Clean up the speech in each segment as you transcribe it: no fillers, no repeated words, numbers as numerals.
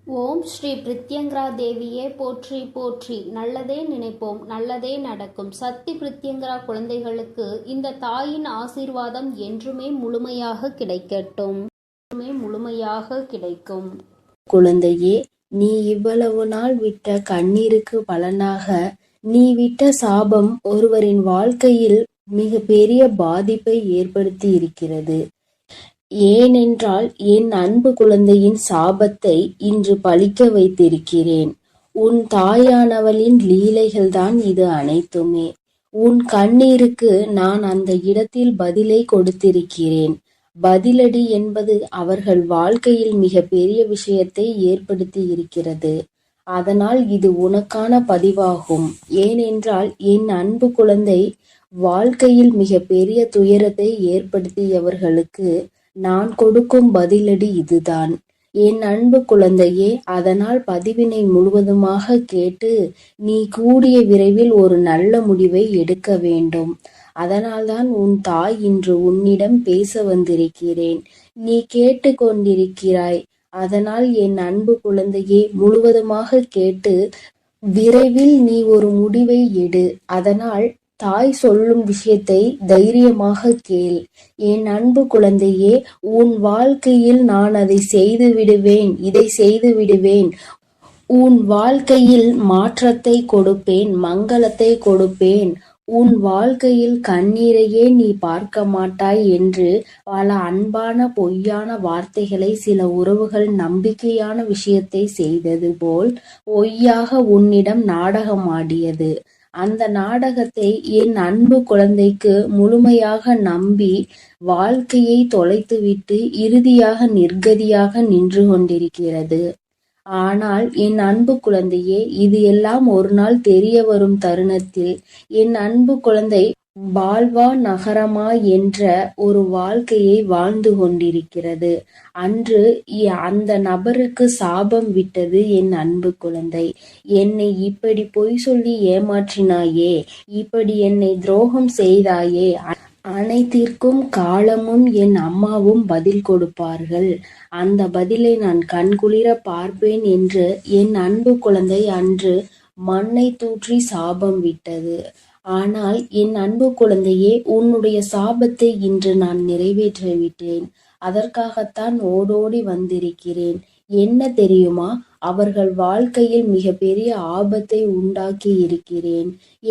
ஓம் ஸ்ரீ பிரித்யங்கரா தேவியே போற்றி போற்றி. நல்லதே நினைப்போம், நல்லதே நடக்கும். சக்தி பிரித்யங்கரா குழந்தைகளுக்கு இந்த தாயின் ஆசீர்வாதம் என்றுமே முழுமையாக கிடைக்கட்டும், முழுமையாக கிடைக்கும். குழந்தையே, நீ இவ்வளவு நாள் விட்ட கண்ணீருக்கு பலனாக நீ விட்ட சாபம் ஒருவரின் வாழ்க்கையில் மிக பெரிய பாதிப்பை ஏற்படுத்தி இருக்கிறது. ஏனென்றால் என் அன்பு குழந்தையின் சாபத்தை இன்று பலிக்க வைத்திருக்கிறேன். உன் தாயானவளின் லீலைகள்தான் இது அனைத்துமே. உன் கண்ணீருக்கு நான் அந்த இடத்தில் பதிலை கொடுத்திருக்கிறேன். பதிலடி என்பது அவர்கள் வாழ்க்கையில் மிக பெரிய விஷயத்தை ஏற்படுத்தி இருக்கிறது. அதனால் இது உனக்கான பதிவாகும். ஏனென்றால் என் அன்பு குழந்தை வாழ்க்கையில் மிக பெரிய துயரத்தை ஏற்படுத்தியவர்களுக்கு நான் கொடுக்கும் பதிலடி இதுதான். என் அன்பு குழந்தையே, அதனால் பதிவினை முழுவதுமாக கேட்டு நீ கூடிய விரைவில் ஒரு நல்ல முடிவை எடுக்க வேண்டும். அதனால்தான் உன் தாய் இன்று உன்னிடம் பேச வந்திருக்கிறேன். நீ கேட்டு கொண்டிருக்கிறாய். அதனால் என் அன்பு குழந்தையே, முழுவதுமாக கேட்டு விரைவில் நீ ஒரு முடிவை எடு. அதனால் தாய் சொல்லும் விஷயத்தை தைரியமாக கேள். என் அன்பு குழந்தையே, உன் வாழ்க்கையில் நான் அதை செய்து விடுவேன், இதை செய்து விடுவேன். உன் வாழ்க்கையில் மாற்றத்தை கொடுப்பேன், மங்களத்தை கொடுப்பேன். உன் வாழ்க்கையில் கண்ணீரையே நீ பார்க்க மாட்டாய் என்று பல அன்பான பொய்யான வார்த்தைகளை சில உறவுகள் நம்பிக்கையான விஷயத்தை செய்தது போல் பொய்யாக உன்னிடம் நாடகம் ஆடியது. அந்த நாடகத்தை என் அன்பு குழந்தைக்கு முழுமையாக நம்பி வாழ்க்கையை தொலைத்துவிட்டு இறுதியாக நிர்கதியாக நின்று கொண்டிருக்கிறது. ஆனால் என் அன்பு குழந்தையே, இது எல்லாம் ஒரு நாள் தெரிய வரும் தருணத்தில் என் அன்பு குழந்தை பால்வா நகரமா என்ற ஒரு வாழ்க்கையை வாழ்ந்து கொண்டிருக்கிறது. அன்று அந்த நபருக்கு சாபம் விட்டது என் அன்பு குழந்தை. என்னை இப்படி பொய் சொல்லி ஏமாற்றினாயே, இப்படி என்னை துரோகம் செய்தாயே, அனைத்திற்கும் காலமும் என் அம்மாவும் பதில் கொடுப்பார்கள். அந்த பதிலை நான் கண்குளிர பார்ப்பேன் என்று என் அன்பு குழந்தை அன்று மண்ணை தூற்றி சாபம் விட்டது. ஆனால் என் அன்பு குழந்தையே, உன்னுடைய சாபத்தை இன்று நான் நிறைவேற்றிவிட்டேன். அதற்காகத்தான் ஓடோடி வந்திருக்கிறேன். என்ன தெரியுமா, அவர்கள் வாழ்க்கையில் மிக பெரிய ஆபத்தை உண்டாக்கி இருக்கிறேன்.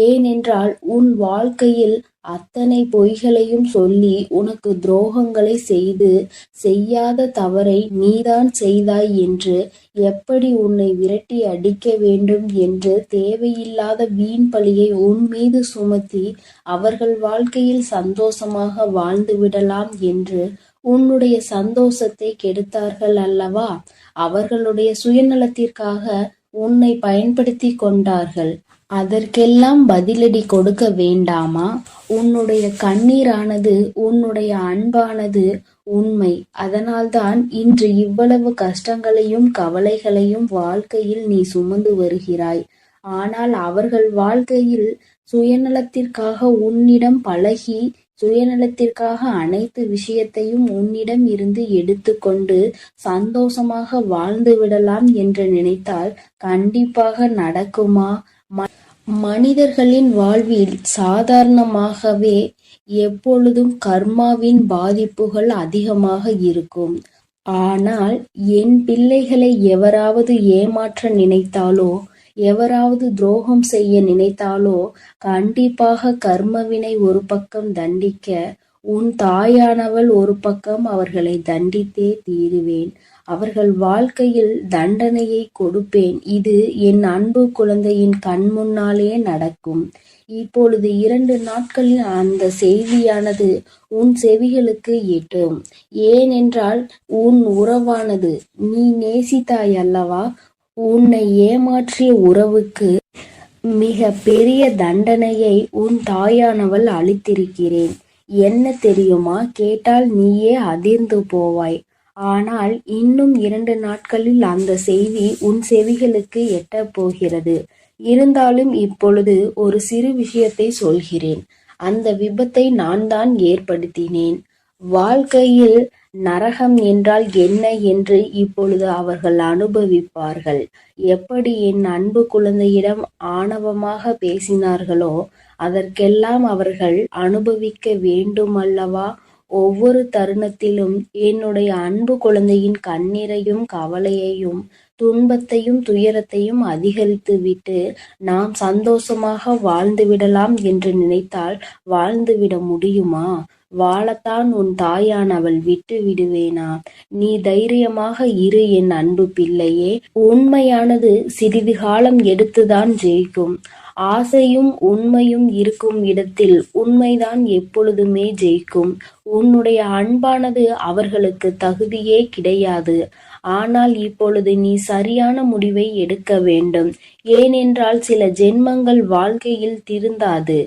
ஏனென்றால் உன் வாழ்க்கையில் அத்தனை பொய்களையும் சொல்லி உனக்கு துரோகங்களை செய்து செய்யாத தவறை நீதான் செய்தாய் என்று எப்படி உன்னை விரட்டி அடிக்க வேண்டும் என்று தேவையில்லாத வீண் பழியை உன் மீது சுமத்தி அவர்கள் வாழ்க்கையில் சந்தோஷமாக வாழ்ந்து விடலாம் என்று உன்னுடைய சந்தோஷத்தை கெடுத்தார்கள் அல்லவா? அவர்களுடைய சுயநலத்திற்காக உன்னை பயன்படுத்தி கொண்டார்கள். அதற்கெல்லாம் பதிலடி கொடுக்க வேண்டாமா? உன்னுடைய கண்ணீரானது, உன்னுடைய அன்பானது உண்மை. அதனால்தான் இன்று இவ்வளவு கஷ்டங்களையும் கவலைகளையும் வாழ்க்கையில் நீ சுமந்து வருகிறாய். ஆனால் அவர்கள் வாழ்க்கையில் சுயநலத்திற்காக உன்னிடம் பழகி, சுயநலத்திற்காக அனைத்து விஷயத்தையும் உன்னிடம் இருந்து எடுத்துக்கொண்டு சந்தோஷமாக வாழ்ந்து விடலாம் என்று நினைத்தால் கண்டிப்பாக நடக்குமா? மனிதர்களின் வாழ்வில் சாதாரணமாகவே எப்பொழுதும் கர்மாவின் பாதிப்புகள் அதிகமாக இருக்கும். ஆனால் என் பிள்ளைகளை எவராவது ஏமாற்ற நினைத்தாலோ, எவராவது துரோகம் செய்ய நினைத்தாலோ கண்டிப்பாக கர்மவினை ஒரு பக்கம் தண்டிக்க, உன் தாயானவள் ஒரு பக்கம் அவர்களை தண்டித்தே தீருவேன். அவர்கள் வாழ்க்கையில் தண்டனையை கொடுப்பேன். இது என் அன்பு குழந்தையின் கண் முன்னாலே நடக்கும். இப்பொழுது 2 நாட்களில் அந்த செய்தியானது உன் செவிகளுக்கு எட்டும். ஏனென்றால் உன் உறவானது, நீ நேசித்தாய் அல்லவா, உன்னை ஏமாற்றிய உறவுக்கு மிக பெரிய தண்டனையை உன் தாயானவள் அளித்திருக்கிறேன். என்ன தெரியுமா? கேட்டால் நீயே அதிர்ந்து போவாய். ஆனால் இன்னும் 2 நாட்களில் அந்த செய்தி உன் செவிகளுக்கு எட்டப் போகிறது. இருந்தாலும் இப்பொழுது ஒரு சிறு விஷயத்தை சொல்கிறேன். அந்த விபத்தை நான் தான் ஏற்படுத்தினேன். வாழ்க்கையில் நரகம் என்றால் என்ன என்று இப்பொழுது அவர்கள் அனுபவிப்பார்கள். எப்படி என் அன்பு குழந்தையிடம் ஆணவமாக பேசினார்களோ அதற்கெல்லாம் அவர்கள் அனுபவிக்க வேண்டுமல்லவா? ஒவ்வொரு தருணத்திலும் என்னுடைய அன்பு குழந்தையின் கண்ணீரையும் கவலையையும் துன்பத்தையும் துயரத்தையும் அதிகரித்துவிட்டு நாம் சந்தோஷமாக வாழ்ந்துவிடலாம் என்று நினைத்தால் வாழ்ந்துவிட முடியுமா? வாழத்தான் உன் தாயானவள் விட்டு விடுவேனா? நீ தைரியமாக இரு என் அன்பு பிள்ளையே. உண்மையானது சிறிது காலம் எடுத்துதான் ஜெயிக்கும். ஆசையும் உண்மையும் இருக்கும் இடத்தில் உண்மைதான் எப்பொழுதுமே ஜெயிக்கும். உன்னுடைய அன்பானது அவர்களுக்கு தகுதியே கிடையாது. ஆனால் இப்பொழுது நீ சரியான முடிவை எடுக்க வேண்டும். ஏனென்றால் சில ஜென்மங்கள் வாழ்க்கையில் திருந்தாது.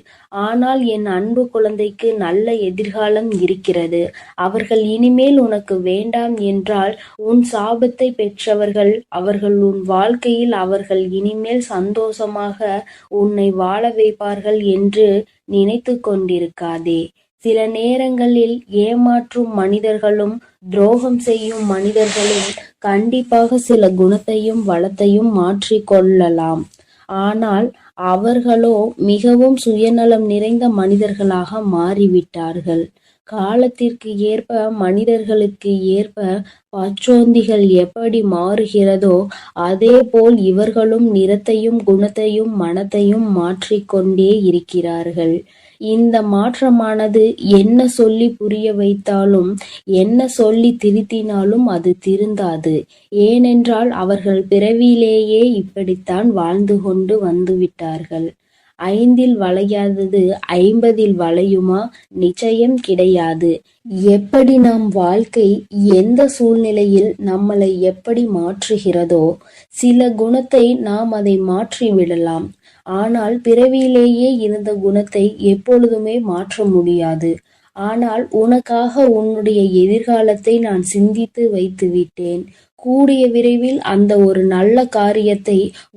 ஆனால் என் அன்பு குழந்தைக்கு நல்ல எதிர்காலம் இருக்கிறது. அவர்கள் இனிமேல் உனக்கு வேண்டாம் என்றால் உன் சாபத்தை பெற்றவர்கள் அவர்கள் உன் வாழ்க்கையில் அவர்கள் இனிமேல் சந்தோஷமாக உன்னை வாழ வைப்பார்கள் என்று நினைத்து கொண்டிருக்காதே. சில நேரங்களில் ஏமாற்றும் மனிதர்களும் துரோகம் செய்யும் மனிதர்களும் கண்டிப்பாக சில குணத்தையும் வளத்தையும் மாற்றிக்கொள்ளலாம். ஆனால் அவர்களோ மிகவும் சுயநலம் நிறைந்த மனிதர்களாக மாறிவிட்டார்கள். காலத்திற்கு ஏற்ப மனிதர்களுக்கு ஏற்ப பச்சோந்திகள் எப்படி மாறுகிறதோ அதேபோல் இவர்களும் நிறத்தையும் குணத்தையும் மனத்தையும் மாற்றிக்கொண்டே இருக்கிறார்கள். இந்த மாற்றமானது என்ன சொல்லி புரிய வைத்தாலும் என்ன சொல்லி திருத்தினாலும் அது திருந்தாது. ஏனென்றால் அவர்கள் பிறவியிலேயே இப்படித்தான் வாழ்ந்து கொண்டு வந்துவிட்டார்கள். 5ல் வளையாதது 50ல் வளையுமா? நிச்சயம் கிடையாது. எப்படி நம் வாழ்க்கை எந்த சூழ்நிலையில் நம்மளை எப்படி மாற்றுகிறதோ சில குணத்தை நாம் அதை மாற்றி விடலாம். ஆனால் பிறவியிலேயே இருந்த குணத்தை எப்பொழுதுமே மாற்ற முடியாது. ஆனால் உனக்காக உன்னுடைய எதிர்காலத்தை நான் சிந்தித்து வைத்து விட்டேன். கூடிய விரைவில் அந்த ஒரு நல்ல காரியத்தை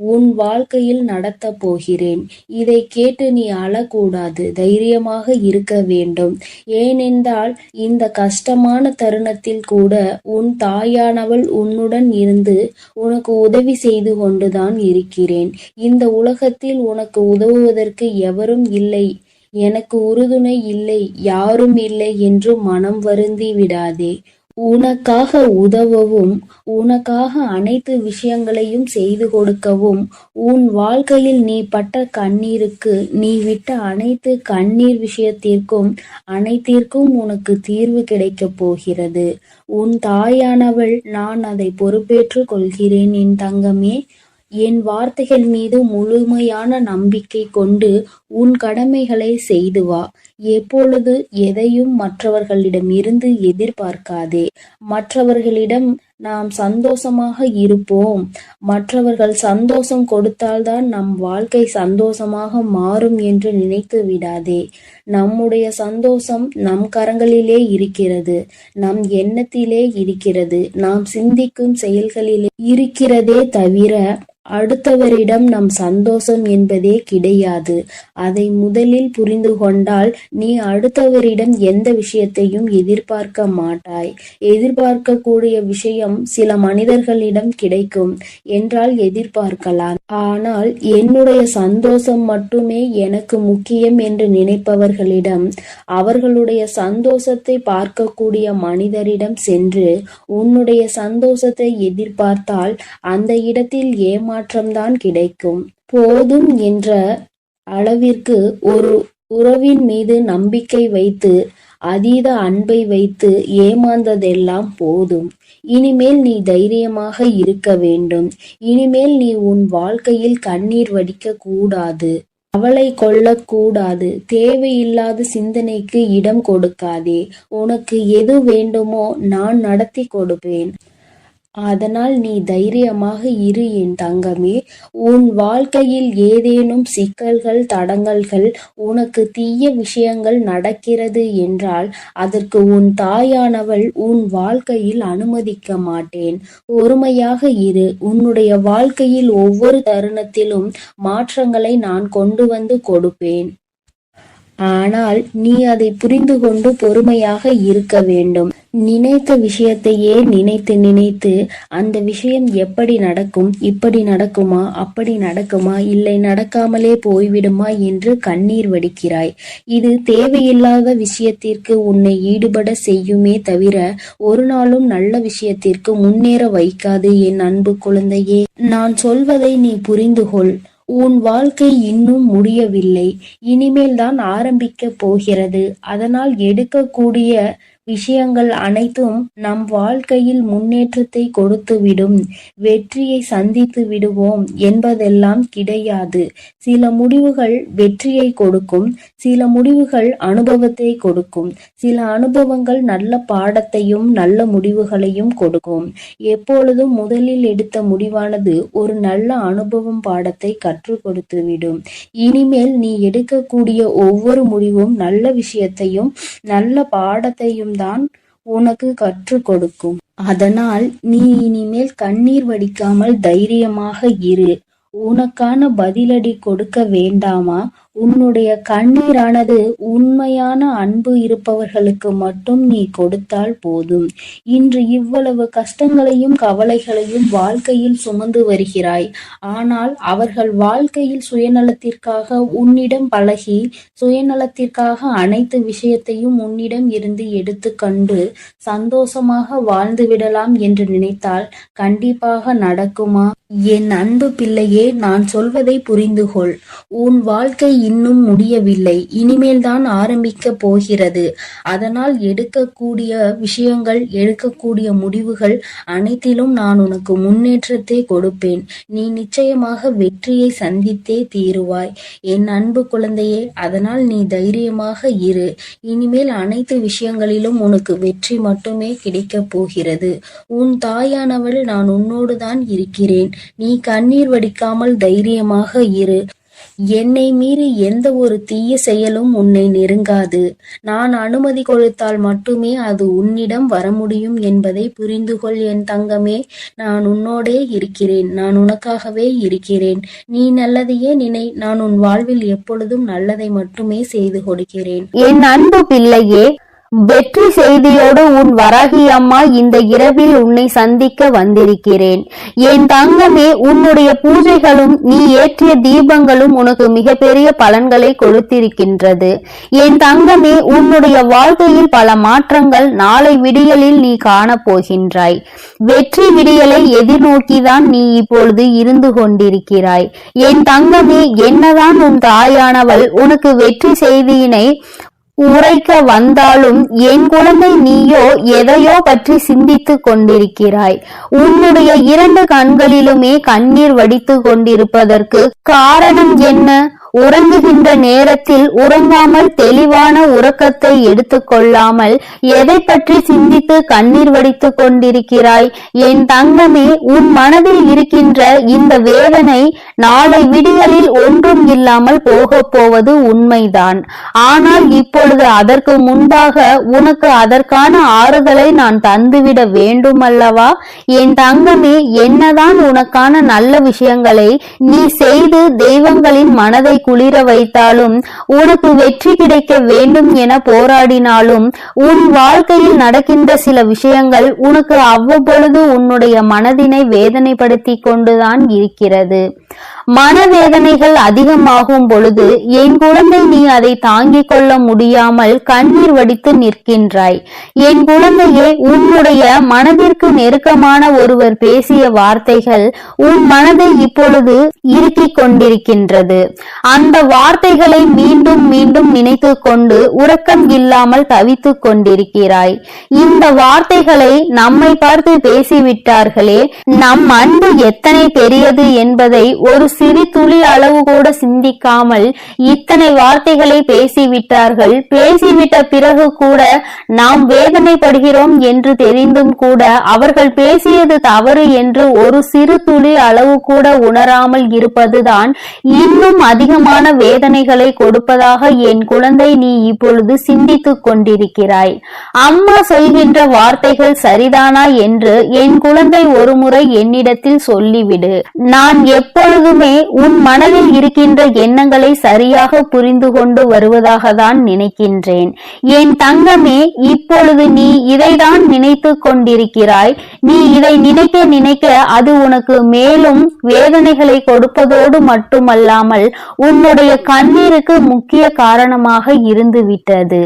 உன் வாழ்க்கையில் நடத்த போகிறேன். இதை கேட்டு நீ அழக்கூடாது, தைரியமாக இருக்க வேண்டும். ஏனென்றால் இந்த கஷ்டமான தருணத்தில் கூட உன் தாயானவள் உன்னுடன் இருந்து உனக்கு உதவி செய்து கொண்டுதான் இருக்கிறேன். இந்த உலகத்தில் உனக்கு உதவுவதற்கு எவரும் இல்லை, எனக்கு உறுதுணை இல்லை, யாரும் இல்லை என்று மனம் வருந்தி விடாதே. உனக்காக உதவவும் உனக்காக அனைத்து விஷயங்களையும் செய்து கொடுக்கவும் உன் வாழ்க்கையில் நீ பட்ட கண்ணீருக்கு நீ விட்ட அனைத்து கண்ணீர் விஷயத்திற்கும் அனைத்திற்கும் உனக்கு தீர்வு கிடைக்கப் போகிறது. உன் தாயானவள் நான் அதை பொறுப்பேற்று கொள்கிறேன் என் தங்கமே. என் வார்த்தைகள் மீது முழுமையான நம்பிக்கை கொண்டு உன் கடமைகளை செய்து வா. எப்பொழுது எதையும் மற்றவர்களிடம் இருந்து எதிர்பார்க்காதே. மற்றவர்களிடம் நாம் சந்தோஷமாக இருப்போம், மற்றவர்கள் சந்தோஷம் கொடுத்தால்தான் நம் வாழ்க்கை சந்தோஷமாக மாறும் என்று நினைத்து விடாதே. நம்முடைய சந்தோஷம் நம் கரங்களிலே இருக்கிறது, நம் எண்ணத்திலே இருக்கிறது, நாம் சிந்திக்கும் செயல்களிலே இருக்கிறதே தவிர அடுத்தவரிடம் நம் சந்தோஷம் என்பதே கிடையாது. அதை முதலில் புரிந்து கொண்டால் நீ அடுத்தவரிடம் எந்த விஷயத்தையும் எதிர்பார்க்க மாட்டாய். எதிர்பார்க்கக்கூடிய விஷயம் சில மனிதர்களிடம் கிடைக்கும் என்றால் எதிர்பார்க்கலாம். ஆனால் என்னுடைய சந்தோஷம் மட்டுமே எனக்கு முக்கியம் என்று நினைப்பவர்களிடம், அவர்களுடைய சந்தோஷத்தை பார்க்கக்கூடிய மனிதரிடம் சென்று உன்னுடைய சந்தோஷத்தை எதிர்பார்த்தால் அந்த இடத்தில் ஏமாற்றம்தான் கிடைக்கும். போதும் என்ற அளவிற்கு ஒரு உறவின் மீது நம்பிக்கை வைத்து அதீத அன்பை வைத்து ஏமாந்ததெல்லாம் போதும். இனிமேல் நீ தைரியமாக இருக்க வேண்டும். இனிமேல் நீ உன் வாழ்க்கையில் கண்ணீர் வடிக்க கூடாது, கவலை கொள்ளக்கூடாது. தேவையில்லாத சிந்தனைக்கு இடம் கொடுக்காதே. உனக்கு எது வேண்டுமோ நான் நடத்தி கொடுப்பேன். அதனால் நீ தைரியமாக இரு என் தங்கமே. உன் வாழ்க்கையில் ஏதேனும் சிக்கல்கள் தடங்கல்கள் உனக்கு தீய விஷயங்கள் நடக்கிறது என்றால் அதற்கு உன் தாயானவள் உன் வாழ்க்கையில் அனுமதிக்க மாட்டேன். பொறுமையாக இரு. உன்னுடைய வாழ்க்கையில் ஒவ்வொரு தருணத்திலும் மாற்றங்களை நான் கொண்டு வந்து கொடுப்பேன். ஆனால் நீ அதை புரிந்து கொண்டு பொறுமையாக இருக்க வேண்டும். நினைத்த விஷயத்தையே நினைத்து நினைத்து அந்த விஷயம் எப்படி நடக்கும், இப்படி நடக்குமா, அப்படி நடக்குமா, இல்லை நடக்காமலே போய்விடுமா என்று கண்ணீர் வடிக்கிறாய். இது தேவையில்லாத விஷயத்திற்கு உன்னை ஈடுபட செய்யுமே தவிர ஒரு நாளும் நல்ல விஷயத்திற்கு முன்னேற வைக்காது. என் அன்பு குழந்தையே, நான் சொல்வதை நீ புரிந்து கொள். உன் வாழ்க்கை இன்னும் முடியவில்லை, இனிமேல் தான் ஆரம்பிக்க போகிறது. அதனால் எடுக்கக்கூடிய விஷயங்கள் அனைத்தும் நம் வாழ்க்கையில் முன்னேற்றத்தை கொடுத்துவிடும், வெற்றியை சந்தித்து விடுவோம் என்பதெல்லாம் கிடையாது. சில முடிவுகள் வெற்றியை கொடுக்கும், சில முடிவுகள் அனுபவத்தை கொடுக்கும், சில அனுபவங்கள் நல்ல பாடத்தையும் நல்ல முடிவுகளையும் கொடுக்கும். எப்பொழுதும் முதலில் எடுத்த முடிவானது ஒரு நல்ல அனுபவம் பாடத்தை கற்றுக் கொடுத்துவிடும். இனிமேல் நீ எடுக்கக்கூடிய ஒவ்வொரு முடிவும் நல்ல விஷயத்தையும் நல்ல பாடத்தையும் தான் உனக்கு கற்றுக் கொடுக்கும். அதனால் நீ இனிமேல் கண்ணீர் வடிக்காமல் தைரியமாக இரு. உனக்கான பதிலடி கொடுக்க வேண்டாமா? உன்னுடைய கண்ணீரானது உண்மையான அன்பு இருப்பவர்களுக்கு மட்டும் நீ கொடுத்தால் போதும். இன்று இவ்வளவு கஷ்டங்களையும் கவலைகளையும் வாழ்க்கையில் சுமந்து வருகிறாய். ஆனால் அவர்கள் வாழ்க்கையில் சுயநலத்திற்காக உன்னிடம் பழகி, சுயநலத்திற்காக அனைத்து விஷயத்தையும் உன்னிடம் இருந்து எடுத்து கண்டு சந்தோஷமாக வாழ்ந்து விடலாம் என்று நினைத்தால் கண்டிப்பாக நடக்குமா? என் அன்பு பிள்ளையே, நான் சொல்வதை புரிந்து கொள். உன் வாழ்க்கை இன்னும் முடியவில்லை, இனிமேல் தான் ஆரம்பிக்க போகிறது. அதனால் எடுக்கக்கூடிய விஷயங்கள், எடுக்கக்கூடிய முடிவுகள் அனைத்திலும் நான் உனக்கு முன்னேற்றத்தை கொடுப்பேன். நீ நிச்சயமாக வெற்றியை சந்தித்தே தீருவாய் என் அன்பு குழந்தையே. அதனால் நீ தைரியமாக இரு. இனிமேல் அனைத்து விஷயங்களிலும் உனக்கு வெற்றி மட்டுமே கிடைக்கப் போகிறது. உன் தாயானவள் நான் உன்னோடு தான் இருக்கிறேன். நீ கண்ணீர் வடிக்காமல் தைரியமாக இரு. என்னை மீறி எந்த ஒரு தீய செயலும் உன்னை நெருங்காது. நான் அனுமதி கொடுத்தால் மட்டுமே அது உன்னிடம் வர முடியும் என்பதை புரிந்து கொள் என் தங்கமே. நான் உன்னோடே இருக்கிறேன், நான் உனக்காகவே இருக்கிறேன். நீ நல்லதையே நினை. நான் உன் வாழ்வில் எப்பொழுதும் நல்லதை மட்டுமே செய்து கொடுக்கிறேன். என் அன்பு பிள்ளையே, வெற்றி செய்தியோடு உன் வராகி அம்மா இந்த இரவில் உன்னை சந்திக்க வந்திருக்கிறேன். என் தங்கமே, உன்னுடைய பூஜைகளும் நீ ஏற்றிய தீபங்களும் உனக்கு மிகப்பெரிய பலன்களை கொடுத்திருக்கின்றது. என் தங்கமே, உன்னுடைய வாழ்க்கையில் பல மாற்றங்கள் நாளை விடியலில் நீ காணப் போகின்றாய். வெற்றி விடியலை எதிர்நோக்கிதான் நீ இப்பொழுது இருந்து கொண்டிருக்கிறாய். என் தங்கமே, என்னதான் உன் தாயானவள் உனக்கு வெற்றி செய்தியினை உரைக்க வந்தாலும் என் குழந்தை, நீயோ எதையோ பற்றி சிந்தித்து கொண்டிருக்கிறாய். உன்னுடைய 2 கண்களிலுமே கண்ணீர் வடித்து கொண்டிருப்பதற்கு காரணம் என்ன? உறங்குகின்ற நேரத்தில் உறங்காமல் தெளிவான உறக்கத்தை எடுத்துக்கொள்ளாமல் எதை பற்றி சிந்தித்து கண்ணீர் வடித்து கொண்டிருக்கிறாய்? என் தங்கமே, உன் மனதில் இருக்கின்ற இந்த வேதனை நாளை விடியலில் ஒன்றும் இல்லாமல் போக போவது உண்மைதான். ஆனால் இப்பொழுது அதற்கு முன்பாக உனக்கு அதற்கான ஆறுதலை நான் தந்துவிட வேண்டும் அல்லவா? என் தங்கமே, என்னதான் உனக்கான நல்ல விஷயங்களை நீ செய்து தெய்வங்களின் மனதை குளிர வைத்தாலும், உனக்கு வெற்றி கிடைக்க வேண்டும் என போராடினாலும், உன் வாழ்க்கையில் நடக்கின்ற சில விஷயங்கள் உனக்கு அவ்வப்பொழுது உன்னுடைய மனதினை வேதனைப்படுத்தி கொண்டுதான் இருக்கிறது. மனவேதனைகள் அதிகமாகும் பொழுது என் குழந்தை, நீ அதை தாங்கிக் கொள்ள முடியாமல் கண்ணீர் வடித்து நிற்கின்றாய். என் குழந்தையே, உன்னுடைய மனதிற்கு நெருக்கமான ஒருவர் பேசிய வார்த்தைகள் உன் மனதை இப்பொழுது இறுக்கிக் கொண்டிருக்கின்றது. அந்த வார்த்தைகளை மீண்டும் மீண்டும் நினைத்து கொண்டு உறக்கம் இல்லாமல் தவித்துக் கொண்டிருக்கிறாய். இந்த வார்த்தைகளை நம்மை பார்த்து பேசிவிட்டார்களே, நம் அன்பு எத்தனை பெரியது என்பதை ஒரு சிறு துளி அளவு கூட சிந்திக்காமல் இத்தனை வார்த்தைகளை பேசிவிட்டார்கள். பேசிவிட்ட பிறகு கூட நாம் வேதனைப்படுகிறோம் என்று தெரிந்தும் கூட அவர்கள் பேசியது தவறு என்று ஒரு சிறு துளி அளவு கூட உணராமல் இருப்பதுதான் இன்னும் அதிகமான வேதனைகளை கொடுப்பதாக என் குழந்தை நீ இப்பொழுது சிந்தித்துக் கொண்டிருக்கிறாய். அம்மா சொல்கின்ற வார்த்தைகள் சரிதானா என்று என் குழந்தை ஒரு முறை என்னிடத்தில் சொல்லிவிடு. நான் எப்பொழுது எப்பொழுதுமே உன் மனதில் இருக்கின்ற எண்ணங்களை சரியாக புரிந்து கொண்டு வருவதாக தான் நினைக்கின்றேன். என் தங்கமே, இப்பொழுது நீ இதைதான் நினைத்து கொண்டிருக்கிறாய். நீ இதை நினைக்க நினைக்க அது உனக்கு மேலும் வேதனைகளை கொடுப்பதோடு மட்டுமல்லாமல் உன்னுடைய கண்ணீருக்கு முக்கிய காரணமாக இருந்து விட்டது.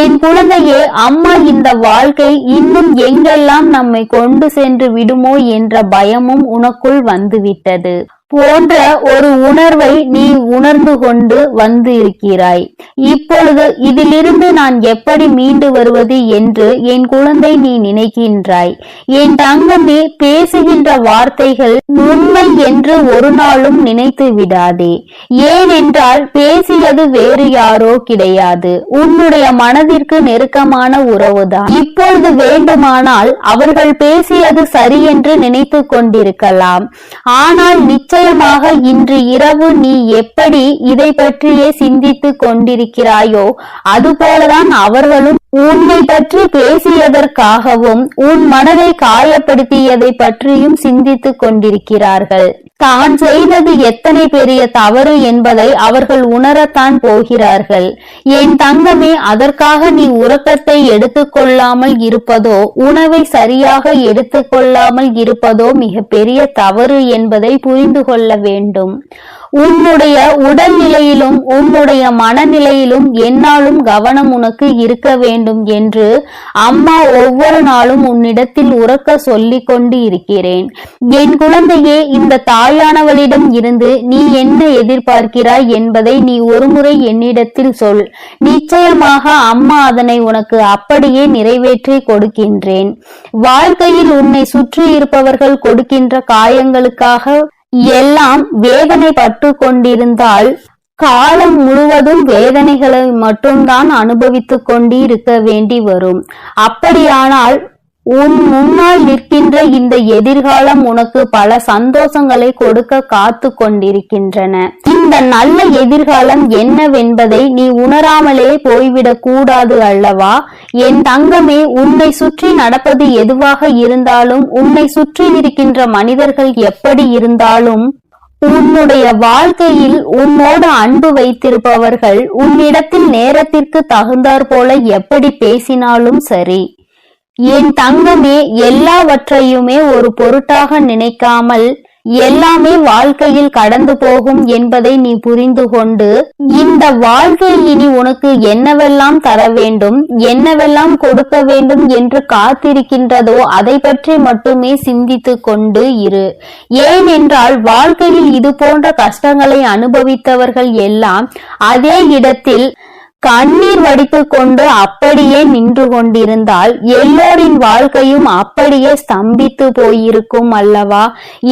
என் குழந்தையே, அம்மா, இந்த வாழ்க்கை இன்னும் எங்கெல்லாம் நம்மை கொண்டு சென்று விடுமோ என்ற பயமும் உனக்குள் வந்துவிட்டது போன்ற ஒரு உணர்வை நீ உணர்ந்து கொண்டு வந்து இருக்கிறாய். இப்பொழுது இதிலிருந்து நான் எப்படி மீண்டு வருவது என்று என் குழந்தை நீ நினைக்கின்றாய். என் தங்கமே, பேசுகின்ற வார்த்தைகள் உண்மை என்று ஒரு நாளும் நினைத்து விடாதே. ஏனென்றால் பேசியது வேறு யாரோ கிடையாது, உன்னுடைய மனதிற்கு நெருக்கமான உறவுதான். இப்பொழுது வேண்டுமானால் அவர்கள் பேசியது சரி என்று நினைத்து கொண்டிருக்கலாம். ஆனால் நிச்சயமாக இன்று இரவு நீ எப்படி இதை பற்றியே சிந்தித்து கொண்டிருக்கிறாயோ அதுபோலதான் அவர்களும் உன்னை பற்றி பேசியதற்காகவும் உன் மனதை காயப்படுத்தியதை பற்றியும் சிந்தித்து கொண்டிருக்கிறார்கள். தான் செய்தது எத்தனை பெரிய தவறு என்பதை அவர்கள் உணரத்தான் போகிறார்கள். என் தங்கமே, அதற்காக நீ உறக்கத்தை எடுத்துக்கொள்ளாமல் இருப்பதோ உணவை சரியாக எடுத்துக்கொள்ளாமல் இருப்பதோ மிக பெரிய தவறு என்பதை புரிந்து கொள்ள வேண்டும். உன்னுடைய உடல்நிலையிலும் உன்னுடைய மனநிலையிலும் என்னாலும் கவனம் உனக்கு இருக்க வேண்டும் என்று அம்மா ஒவ்வொரு நாளும் உன்னிடத்தில் உறக்க சொல்லிக் கொண்டு இருக்கிறேன். என் குழந்தையே, இந்த தாயானவளிடம் இருந்து நீ என்ன எதிர்பார்க்கிறாய் என்பதை நீ ஒருமுறை என்னிடத்தில் சொல். நிச்சயமாக அம்மா அதனை உனக்கு அப்படியே நிறைவேற்றி கொடுக்கின்றேன். வாழ்க்கையில் உன்னை சுற்றி இருப்பவர்கள் கொடுக்கின்ற காயங்களுக்காக எல்லாம் வேதனை பட்டு கொண்டிருந்தால் காலம் முழுவதும் வேதனைகளை மட்டும்தான் அனுபவித்துக் கொண்டு இருக்க வேண்டி வரும். அப்படியானால் உன் முன்னால் நிற்கின்ற இந்த எதிர்காலம் உனக்கு பல சந்தோஷங்களை கொடுக்க காத்து கொண்டிருக்கின்றன. இந்த நல்ல எதிர்காலம் என்னவென்பதை நீ உணராமலே போய்விடக் கூடாது அல்லவா? என் தங்கமே, உன்னை சுற்றி நடப்பது எதுவாக இருந்தாலும், உன்னை சுற்றி இருக்கின்ற மனிதர்கள் எப்படி இருந்தாலும், உன்னுடைய வாழ்க்கையில் உன்னோடு அன்பு வைத்திருப்பவர்கள் உன்னிடத்தில் நேரத்திற்கு தகுந்தாற் போல எப்படி பேசினாலும் சரி, என் தங்கமே, எல்லாவற்றையுமே ஒரு பொருட்டாக நினைக்காமல் எல்லாமே வாழ்க்கையில் கடந்து போகும் என்பதை நீ புரிந்து கொண்டு இந்த வாழ்க்கை இனி உனக்கு என்னவெல்லாம் தர வேண்டும், என்னவெல்லாம் கொடுக்க வேண்டும் என்று காத்திருக்கின்றதோ அதை பற்றி மட்டுமே சிந்தித்து கொண்டு இரு. ஏனென்றால் வாழ்க்கையில் இது போன்ற கஷ்டங்களை அனுபவித்தவர்கள் எல்லாம் அதே இடத்தில் கண்ணீர் வடித்துக் கொண்டு அப்படியே நின்று கொண்டிருந்தால் எல்லோரின் வாழ்க்கையும் அப்படியே ஸ்தம்பித்து போயிருக்கும் அல்லவா?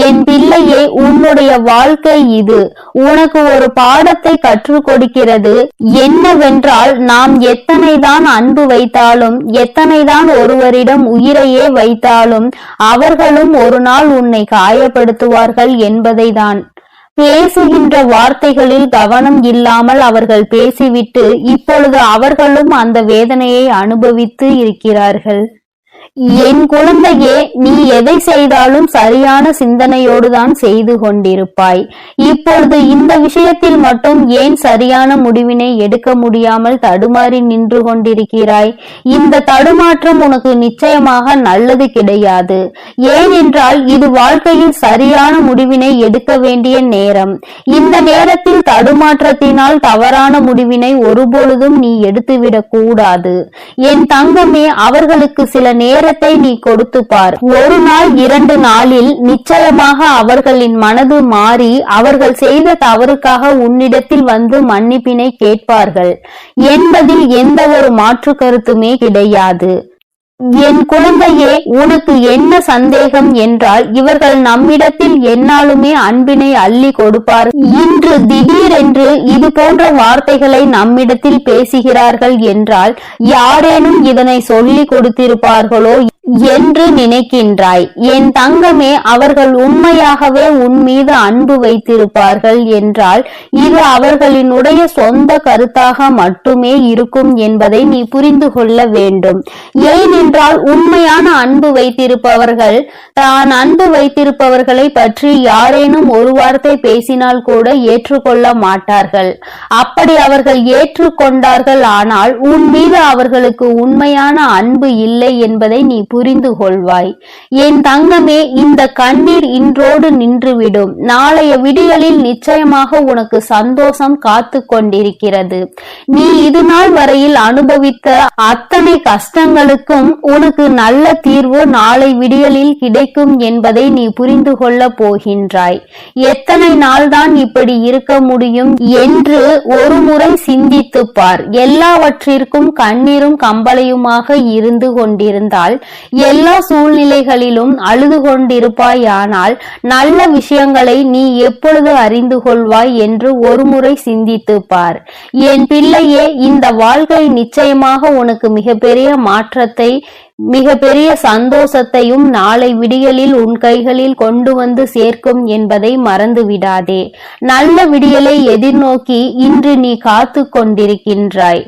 என் பிள்ளையே, உன்னுடைய வாழ்க்கை இது உனக்கு ஒரு பாடத்தை கற்றுக் கொடுக்கிறது. என்னவென்றால், நாம் எத்தனைதான் அன்பு வைத்தாலும், எத்தனைதான் ஒருவரிடம் உயிரையே வைத்தாலும் அவர்களும் ஒரு நாள் உன்னை காயப்படுத்துவார்கள் என்பதைதான். பேசுகின்ற வார்த்தைகளில் கவனம் இல்லாமல் அவர்கள் பேசிவிட்டு இப்பொழுது அவர்களும் அந்த வேதனையை அனுபவித்து இருக்கிறார்கள். என் குழந்தையே, நீ எதை செய்தாலும் சரியான சிந்தனையோடுதான் செய்து கொண்டிருப்பாய். இப்பொழுது இந்த விஷயத்தில் மட்டும் ஏன் சரியான முடிவினை எடுக்க முடியாமல் தடுமாறி நின்று கொண்டிருக்கிறாய்? இந்த தடுமாற்றம் உனக்கு நிச்சயமாக நல்லது கிடையாது. ஏனென்றால் இது வாழ்க்கையில் சரியான முடிவினை எடுக்க வேண்டிய நேரம். இந்த நேரத்தில் தடுமாற்றத்தினால் தவறான முடிவினை ஒருபொழுதும் நீ எடுத்துவிடக் கூடாது. என் தங்கமே, அவர்களுக்கு சில நேரத்தை நீ கொடுத்து பார். ஒரு நாள் 2 நாளில் நிச்சயமாக அவர்களின் மனது மாறி அவர்கள் செய்த தவறுக்காக உன்னிடத்தில் வந்து மன்னிப்பினை கேட்பார்கள் என்பதில் எந்த ஒரு மாற்று கருத்துமே கிடையாது. என் குழந்தையே, உனக்கு என்ன சந்தேகம் என்றால், இவர்கள் நம்மிடத்தில் எந்நாளுமே அன்பினை அள்ளி கொடுப்பார். இன்று திடீரென்று இது போன்ற வார்த்தைகளை நம்மிடத்தில் பேசுகிறார்கள் என்றால் யாரேனும் இதனை சொல்லி கொடுத்திருப்பார்களோ என்று நினைக்கின்றாய். என் தங்கமே, அவர்கள் உண்மையாகவே உன் மீது அன்பு வைத்திருப்பார்கள் என்றால் இது அவர்களினுடைய சொந்த கருத்தாக மட்டுமே இருக்கும் என்பதை நீ புரிந்து கொள்ள வேண்டும். ஏனென்றால் ஏனென்றால் உண்மையான அன்பு வைத்திருப்பவர்கள் தான் அன்பு வைத்திருப்பவர்களை பற்றி யாரேனும் ஒரு வார்த்தை பேசினால் கூட ஏற்றுக்கொள்ள மாட்டார்கள். அப்படி அவர்கள் ஏற்றுக்கொண்டார்கள் ஆனால் உன் மீது அவர்களுக்கு உண்மையான அன்பு இல்லை என்பதை நீ புரிந்து கொள்வாய். என் தங்கமே, இந்த கண்ணீர் இன்றோடு நின்றுவிடும். நாளைய விடியலில் நிச்சயமாக உனக்கு சந்தோஷம் காத்து கொண்டிருக்கிறது. நீ இது நாள் வரையில் அனுபவித்த அத்தனை கஷ்டங்களுக்கும் உனக்கு நல்ல தீர்வு நாளை விடியலில் கிடைக்கும் என்பதை நீ புரிந்து கொள்ள போகின்றாய். எத்தனை நாள்தான் இப்படி இருக்க முடியும் என்று ஒரு முறை சிந்தித்து பார். எல்லாவற்றிற்கும் கண்ணீரும் கம்பளையுமாக இருந்து கொண்டிருந்தால் எல்லா சூழ்நிலைகளிலும் அழுது கொண்டிருப்பாயானால் நல்ல விஷயங்களை நீ எப்பொழுது அறிந்து கொள்வாய் என்று ஒரு முறை சிந்தித்து பார். என் பிள்ளையே, இந்த வாழ்க்கை நிச்சயமாக உனக்கு மிகப்பெரிய மாற்றத்தை, மிகப்பெரிய சந்தோஷத்தையும் நாளை விடியலில் உன் கைகளில் கொண்டு வந்து சேர்க்கும் என்பதை மறந்து விடாதே. நல்ல விடியலை எதிர்நோக்கி இன்று நீ காத்து கொண்டிருக்கின்றாய்.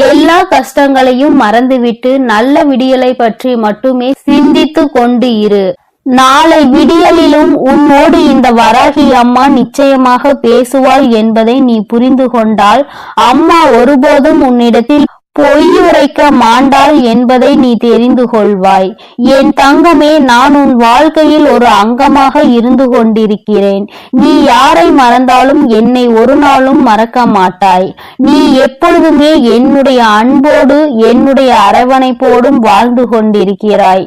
எல்லா கஷ்டங்களையும் மறந்துவிட்டு நல்ல விடியலை பற்றி மட்டுமே சிந்தித்து கொண்டு இரு. நாளை விடியலிலும் உன்னோடு இந்த வராகி அம்மா நிச்சயமாக பேசுவாள் என்பதை நீ புரிந்து கொண்டால் அம்மா ஒருபோதும் உன்னிடத்தில் பொய்யுரைக்க மாண்டாள் என்பதை நீ தெரிந்து கொள்வாய். என் தங்கமே, நான் உன் வாழ்க்கையில் ஒரு அங்கமாக இருந்து கொண்டிருக்கிறேன். நீ யாரை மறந்தாலும் என்னை ஒரு நாளும் மறக்க மாட்டாய். நீ எப்பொழுதுமே என்னுடைய அன்போடு என்னுடைய அரவணைப்போடும் வாழ்ந்து கொண்டிருக்கிறாய்.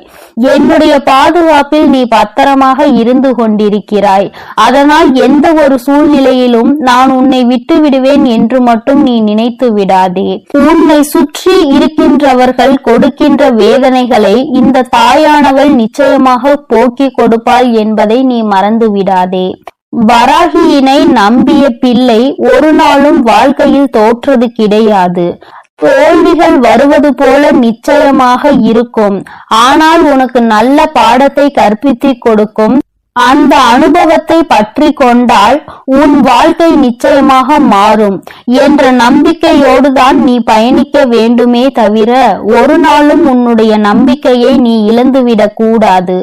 என்னுடைய பாதுகாப்பில் நீ பத்திரமாக இருந்து கொண்டிருக்கிறாய். அதனால் எந்த ஒரு சூழ்நிலையிலும் நான் உன்னை விட்டு விடுவேன் என்று மட்டும் நீ நினைத்து விடாதே. உன்னை சுற்றி இருக்கின்றவர்கள் கொடுக்கின்ற வேதனைகளை இந்த தாயானவள் நிச்சயமாக போக்கிக் கொடுப்பாள் என்பதை நீ மறந்து விடாதே. வராகியினை நம்பிய பிள்ளை ஒரு நாளும் வாழ்க்கையில் தோற்றது கிடையாது. தோல்விகள் வருவது போல நிச்சயமாக இருக்கும். ஆனால் உனக்கு நல்ல பாடத்தை கற்பித்து கொடுக்கும். அந்த அனுபவத்தை பற்றி கொண்டால் உன் வாழ்க்கை நிச்சயமாக மாறும் என்ற நம்பிக்கையோடு தான் நீ பயணிக்க வேண்டுமே தவிர ஒரு நாளும் உன்னுடைய நம்பிக்கையை நீ இழந்துவிடக் கூடாது.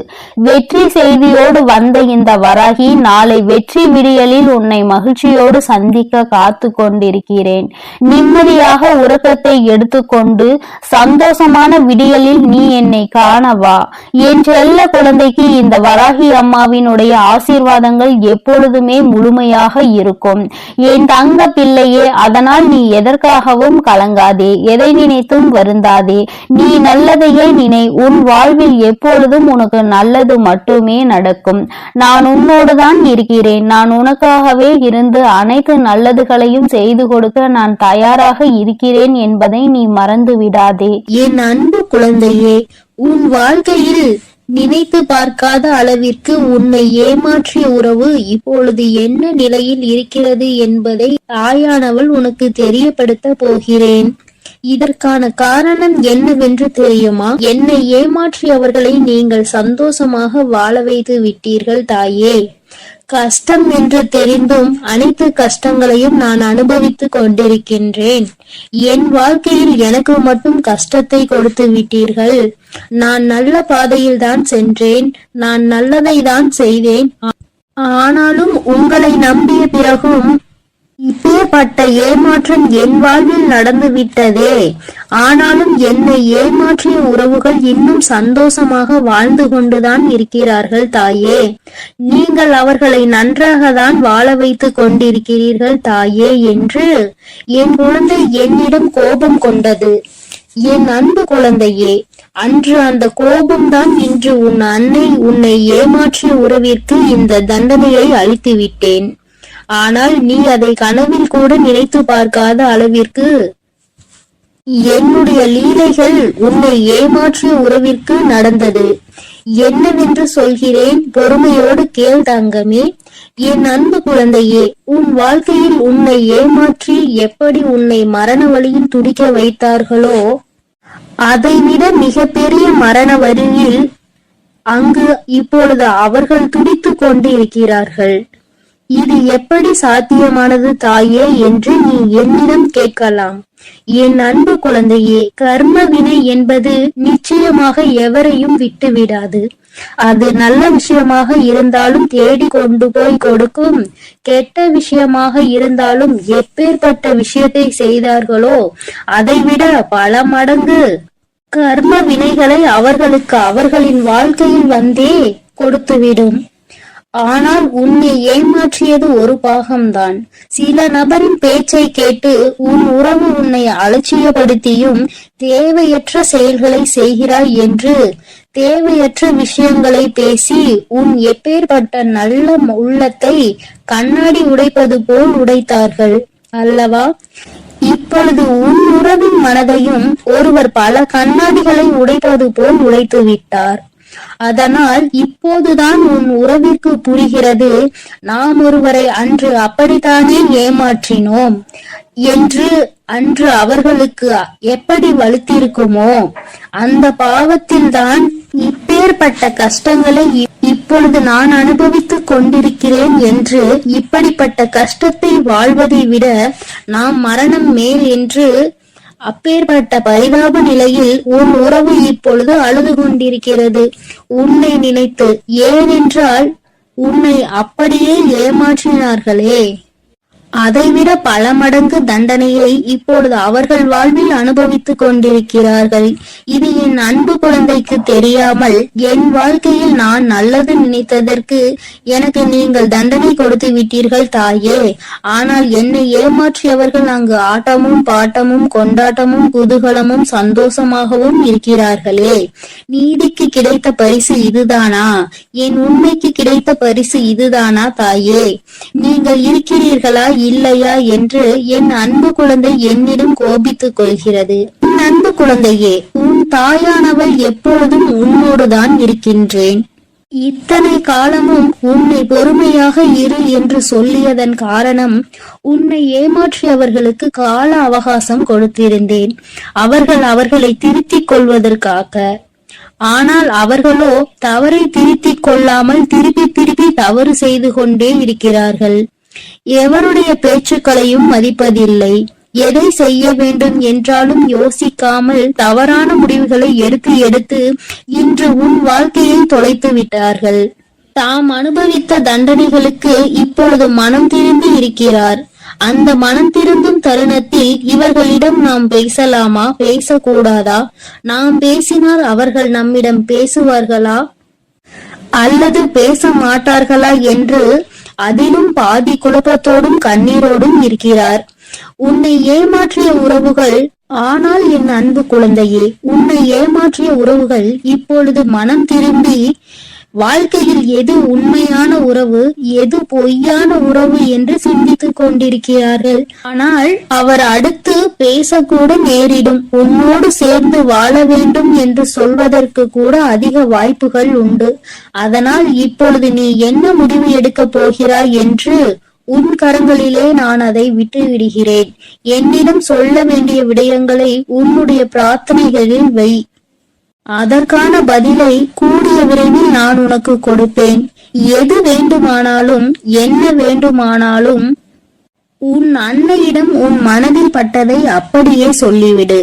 வெற்றி செய்தியோடு வந்த இந்த வராகி நாளை வெற்றி விடியலில் உன்னை மகிழ்ச்சியோடு சந்திக்க காத்து கொண்டிருக்கிறேன். நிம்மதியாக உறக்கத்தை எடுத்துக்கொண்டு சந்தோஷமான விடியலில் நீ என்னை காணவா. என் செல்ல குழந்தைக்கு இந்த வராகி அம்மாவின் ஆசீர்வாதங்கள் எப்பொழுதுமே முழுமையாக இருக்கும். என் தங்க பிள்ளையே, அதனால் நீ எதற்காகவும் கலங்காதே, எதை நினைத்தும் வருந்தாதே. நீ நல்லதையே நினை. உன் வாழ்வில் எப்பொழுதும் உனக்கு நல்லது மட்டுமே நடக்கும். நான் உன்னோடுதான் இருக்கிறேன். நான் உனக்காகவே இருந்து அனைத்து நல்லதுகளையும் செய்து கொடுக்க நான் தயாராக இருக்கிறேன் என்பதை நீ மறந்து விடாதே. என் அன்பு குழந்தையே, உன் வாழ்க்கையில் நினைத்து பார்க்காத அளவிற்கு உன்னை ஏமாற்றிய உறவு இப்பொழுது என்ன நிலையில் இருக்கிறது என்பதை தாயானவள் உனக்கு தெரியப்படுத்த போகிறேன். இதற்கான காரணம் என்னவென்று தெரியுமா? என்னை ஏமாற்றியவர்களை நீங்கள் சந்தோஷமாக வாழ வைத்து விட்டீர்கள் தாயே. கஷ்டம் என்று தெரிந்தும் அனைத்து கஷ்டங்களையும் நான் அனுபவித்துக் கொண்டிருக்கின்றேன். என் வாழ்க்கையில் எனக்கு மட்டும் கஷ்டத்தை கொடுத்து விட்டீர்கள். நான் நல்ல பாதையில் தான் சென்றேன். நான் நல்லதை தான் செய்தேன். ஆனாலும் உங்களை நம்பிய பிறகும் இப்பேற்பட்ட ஏமாற்றம் என் வாழ்வில் நடந்து விட்டதே. ஆனாலும் என்னை ஏமாற்றிய உறவுகள் இன்னும் சந்தோஷமாக வாழ்ந்து கொண்டுதான் இருக்கிறார்கள் தாயே. நீங்கள் அவர்களை நன்றாக தான் வாழ வைத்துக் கொண்டிருக்கிறீர்கள் தாயே என்று என் குழந்தை என்னிடம் கோபம் கொண்டது. என் அன்பு குழந்தையே, அன்று அந்த கோபம்தான் இன்று உன் அன்னை உன்னை ஏமாற்றிய உறவிற்கு இந்த தண்டனையை அளித்து விட்டேன். ஆனால் நீ அதை கனவில் கூட நினைத்து பார்க்காத அளவிற்கு என்னுடைய லீலைகள் உன்னை ஏமாற்றிய உறவிற்கு நடந்தது. என்னவென்று சொல்கிறேன், பொறுமையோடு கேள் தங்கமே. என் அன்பு குழந்தையே, உன் வாழ்க்கையில் உன்னை ஏமாற்றி எப்படி உன்னை மரண வழியில் துடிக்க வைத்தார்களோ அதைவிட மிகப்பெரிய மரண வழியில் அங்கு இப்பொழுது அவர்கள் துடித்துக் கொண்டு இருக்கிறார்கள். இது எப்படி சாத்தியமானது தாயே என்று நீ என்னிடம் கேட்கலாம். என் அன்பு குழந்தையே, கர்ம வினை என்பது நிச்சயமாக எவரையும் விட்டுவிடாது. அது நல்ல விஷயமாக இருந்தாலும் தேடி கொண்டு போய் கொடுக்கும், கெட்ட விஷயமாக இருந்தாலும் எப்பேற்பட்ட விஷயத்தை செய்தார்களோ அதைவிட பல மடங்கு கர்ம வினைகளை அவர்களுக்கு அவர்களின் வாழ்க்கையில் வந்தே கொடுத்துவிடும். ஆனால் உன்னை ஏமாற்றியது ஒரு பாகம்தான். சில நபரின் பேச்சை கேட்டு உன் உறவு உன்னை அலட்சியப்படுத்தியும் தேவையற்ற செயல்களை செய்கிறாய் என்று தேவையற்ற விஷயங்களை பேசி உன் எப்பேற்பட்ட நல்ல உள்ளத்தை கண்ணாடி உடைப்பது போல் உடைத்தார்கள் அல்லவா? இப்பொழுது உன் உறவின் மனதையும் ஒருவர் பல கண்ணாடிகளை உடைப்பது போல் உடைத்து விட்டார். அதனால் இப்போதுதான் உன் உறவிற்கு புரிகிறது, நாம் ஒருவரை அன்று அப்படித்தானே ஏமாற்றினோம் என்று. அன்று அவர்களுக்கு எப்படி வலுத்திருக்குமோ அந்த பாவத்தில்தான் இப்பேற்பட்ட கஷ்டங்களை இப்பொழுது நான் அனுபவித்துக் கொண்டிருக்கிறேன் என்று. இப்படிப்பட்ட கஷ்டத்தை வாழ்வதை விட நாம் மரணம் மேல் என்று அப்பேற்பட்ட பரிதாப நிலையில் உன் உறவு இப்பொழுது அழுது கொண்டிருக்கிறது உன்னை நினைத்து. ஏனென்றால் உன்னை அப்படியே ஏமாற்றினார்களே, அதைவிட பல மடங்கு தண்டனையை இப்பொழுது அவர்கள் வாழ்வில் அனுபவித்துக் கொண்டிருக்கிறார்கள். இது என் அன்பு குழந்தைக்கு தெரியாமல் என் வாழ்க்கையில் நான் நல்லது நினைத்ததற்கு எனக்கு நீங்கள் தண்டனை கொடுத்து விட்டீர்கள் தாயே. ஆனால் என்னை ஏமாற்றியவர்கள் அங்கு ஆட்டமும் பாட்டமும் கொண்டாட்டமும் குதூகலமும் சந்தோஷமாகவும் இருக்கிறார்களே. நீதிக்கு கிடைத்த பரிசு இதுதானா? என் உண்மைக்கு கிடைத்த பரிசு இதுதானா தாயே? நீங்கள் இருக்கிறீர்களா இல்லையா என்று என் அன்பு குழந்தை என்னிடம் கோபித்துக் கொள்கிறது. என் அன்பு குழந்தையே, உன் தாயானவள் எப்பொழுதும் உன்னோடுதான் இருக்கின்றேன். இத்தனை காலமும் உன்னை பொறுமையாக இரு என்று சொல்லியதன் காரணம், உன்னை ஏமாற்றியவர்களுக்கு கால அவகாசம் கொடுத்திருந்தேன், அவர்களை திருத்திக் கொள்வதற்காக. ஆனால் அவர்களோ தவறை திருத்திக் கொள்ளாமல் திருப்பி தவறு செய்து கொண்டே இருக்கிறார்கள். எவருடைய பேச்சுக்களையும் மதிப்பதில்லை. எதை செய்ய வேண்டும் என்றாலும் யோசிக்காமல் தவறான முடிவுகளை எடுத்து இன்று உன் வாழ்க்கையை தொலைத்து விட்டார்கள். தாம் அனுபவித்த தண்டனைகளுக்கு இப்பொழுது மனம் திரும்பி இருக்கிறார். அந்த மனம் திரும்பும் தருணத்தில் இவர்களிடம் நாம் பேசலாமா, பேசக்கூடாதா? நாம் பேசினால் அவர்கள் நம்மிடம் பேசுவார்களா அல்லது பேச மாட்டார்களா என்று அதிலும் பாதி குழப்பத்தோடும் கண்ணீரோடும் இருக்கிறார். உன்னை ஏமாற்றிய உறவுகள், ஆனால் என் அன்பு குழந்தையே, உன்னை ஏமாற்றிய உறவுகள் இப்பொழுது மனம் திரும்பி வாழ்க்கையில் எது உண்மையான உறவு, எது பொய்யான உறவு என்று சிந்தித்துக் கொண்டிருக்கிறார்கள். ஆனால் அவர் அடுத்து பேசக்கூட நேரிடும். உன்னோடு சேர்ந்து வாழ வேண்டும் என்று சொல்வதற்கு கூட அதிக வாய்ப்புகள் உண்டு. அதனால் இப்பொழுது நீ என்ன முடிவு எடுக்கப் போகிறாய் என்று உன் கரங்களிலே நான் அதை விட்டு விடுகிறேன். என்னிடம் சொல்ல வேண்டிய விடயங்களை உன்னுடைய பிரார்த்தனைகளில் வை. அதற்கான பதிலை கூடிய விரைவில் நான் உனக்கு கொடுப்பேன். எது வேண்டுமானாலும் என்ன வேண்டுமானாலும் உன் அன்னையிடம் உன் மனதில் பட்டதை அப்படியே சொல்லிவிடு.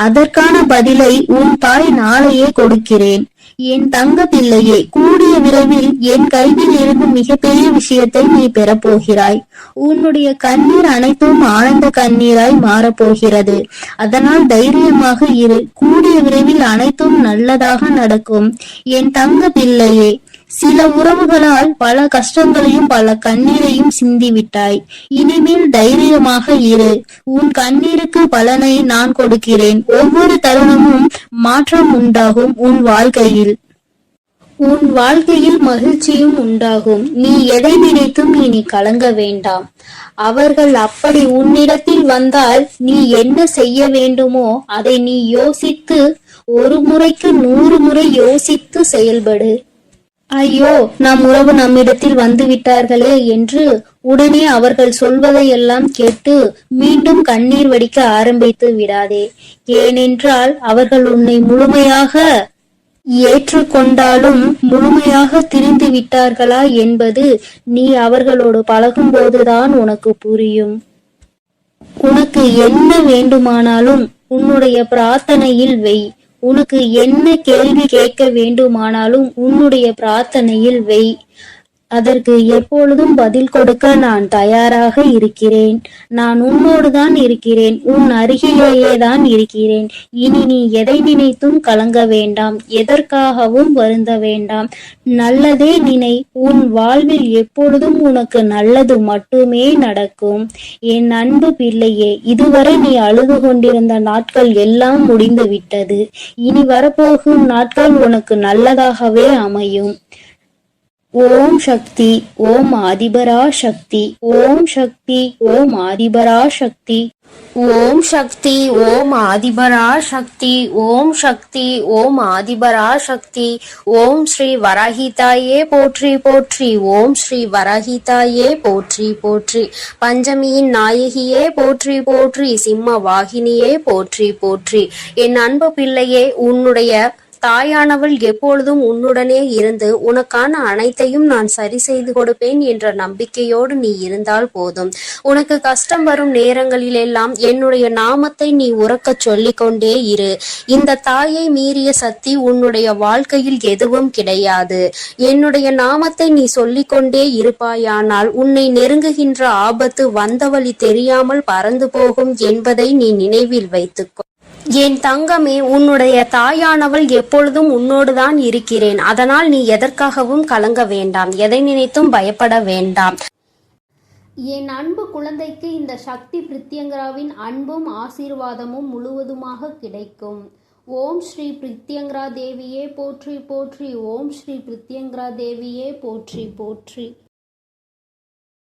அதற்கான பதிலை உன் தாய் நாளையே கொடுக்கிறேன். என் தங்க பிள்ளையே, கூடிய விரைவில் என் கையில் இருந்து மிகப்பெரிய விஷயத்தை நீ பெறப்போகிறாய். உன்னுடைய கண்ணீர் அனைத்தும் ஆனந்த கண்ணீராய் மாறப்போகிறது. அதனால் தைரியமாக இரு. கூடிய விரைவில் அனைத்தும் நல்லதாக நடக்கும் என் தங்க பிள்ளையே. சில உறவுகளால் பல கஷ்டங்களையும் பல கண்ணீரையும் சிந்திவிட்டாய். இனிமேல் தைரியமாக இரு. உன் கண்ணீருக்கு பலனை நான் கொடுக்கிறேன். ஒவ்வொரு தருணமும் மாற்றம் உண்டாகும் உன் வாழ்க்கையில். உன் வாழ்க்கையில் மகிழ்ச்சியும் உண்டாகும். நீ எதை நினைத்தும் இனி கலங்க வேண்டாம். அவர்கள் அப்படி உன்னிடத்தில் வந்தால் நீ என்ன செய்ய வேண்டுமோ அதை நீ யோசித்து, ஒரு முறைக்கு 100 முறை யோசித்து செயல்படு. ஐயோ, நம் உறவு நம்மிடத்தில் வந்து விட்டார்களே என்று உடனே அவர்கள் சொல்வதையெல்லாம் கேட்டு மீண்டும் கண்ணீர் வடிக்க ஆரம்பித்து விடாதே. ஏனென்றால் அவர்கள் உன்னை முழுமையாக ஏற்றுக்கொண்டாலும் முழுமையாக திரிந்து விட்டார்களா என்பது நீ அவர்களோடு பழகும்போதுதான் உனக்கு புரியும். உனக்கு என்ன வேண்டுமானாலும் உன்னுடைய பிரார்த்தனையில் வை. உனக்கு என்ன கேள்வி கேட்க வேண்டுமானாலும் உன்னுடைய பிரார்த்தனையில் வை. அதற்கு எப்பொழுதும் பதில் கொடுக்க நான் தயாராக இருக்கிறேன். நான் உன்னோடுதான் இருக்கிறேன், உன் அருகிலேயே தான் இருக்கிறேன். இனி நீ எதை நினைத்தும் கலங்க வேண்டாம், எதற்காகவும் வருந்த வேண்டாம். நல்லதே நினை. உன் வாழ்வில் எப்பொழுதும் உனக்கு நல்லது மட்டுமே நடக்கும். என் அன்பு பிள்ளையே, இதுவரை நீ அழுது கொண்டிருந்த நாட்கள் எல்லாம் முடிந்து விட்டது. இனி வரப்போகும் நாட்கள் உனக்கு நல்லதாகவே அமையும். ஓம் சக்தி, ஓம் ஆதிபரா சக்தி, ஓம் சக்தி, ஓம் ஆதிபரா சக்தி, ஓம் சக்தி, ஓம் ஆதிபரா சக்தி, ஓம் சக்தி, ஓம் ஆதிபரா சக்தி. ஓம் ஸ்ரீ வராஹிதாயே போற்றி போற்றி, ஓம் ஸ்ரீ வராஹிதாயே போற்றி போற்றி. பஞ்சமியின் நாயகியே போற்றி போற்றி, சிம்ம வாகினியே போற்றி போற்றி. என் அன்பு பிள்ளையே, உன்னுடைய தாயானவள் எப்பொழுதும் உன்னுடனே இருந்து உனக்கான அனைத்தையும் நான் சரி செய்து கொடுப்பேன் என்ற நம்பிக்கையோடு நீ இருந்தால் போதும். உனக்கு கஷ்டம் வரும் நேரங்களிலெல்லாம் என்னுடைய நாமத்தை நீ உரக்கச் சொல்லிக் கொண்டே இரு. இந்த தாயை மீறிய சக்தி உன்னுடைய வாழ்க்கையில் எதுவும் கிடையாது. என்னுடைய நாமத்தை நீ சொல்லிக்கொண்டே இருப்பாயானால் உன்னை நெருங்குகின்ற ஆபத்து வந்த வழி தெரியாமல் பறந்து போகும் என்பதை நீ நினைவில் வைத்துக்கோ. என் தங்கமே, உன்னுடைய தாயானவள் எப்பொழுதும் உன்னோடுதான் இருக்கிறேன். அதனால் நீ எதற்காகவும் கலங்க வேண்டாம், எதை நினைத்தும் பயப்பட வேண்டாம். என் அன்பு குழந்தைக்கு இந்த சக்தி பிரித்யங்கராவின் அன்பும் ஆசீர்வாதமும் முழுவதுமாக கிடைக்கும். ஓம் ஸ்ரீ பிரித்யங்கரா தேவியே போற்றி போற்றி, ஓம் ஸ்ரீ பிரித்யங்கரா தேவியே போற்றி போற்றி.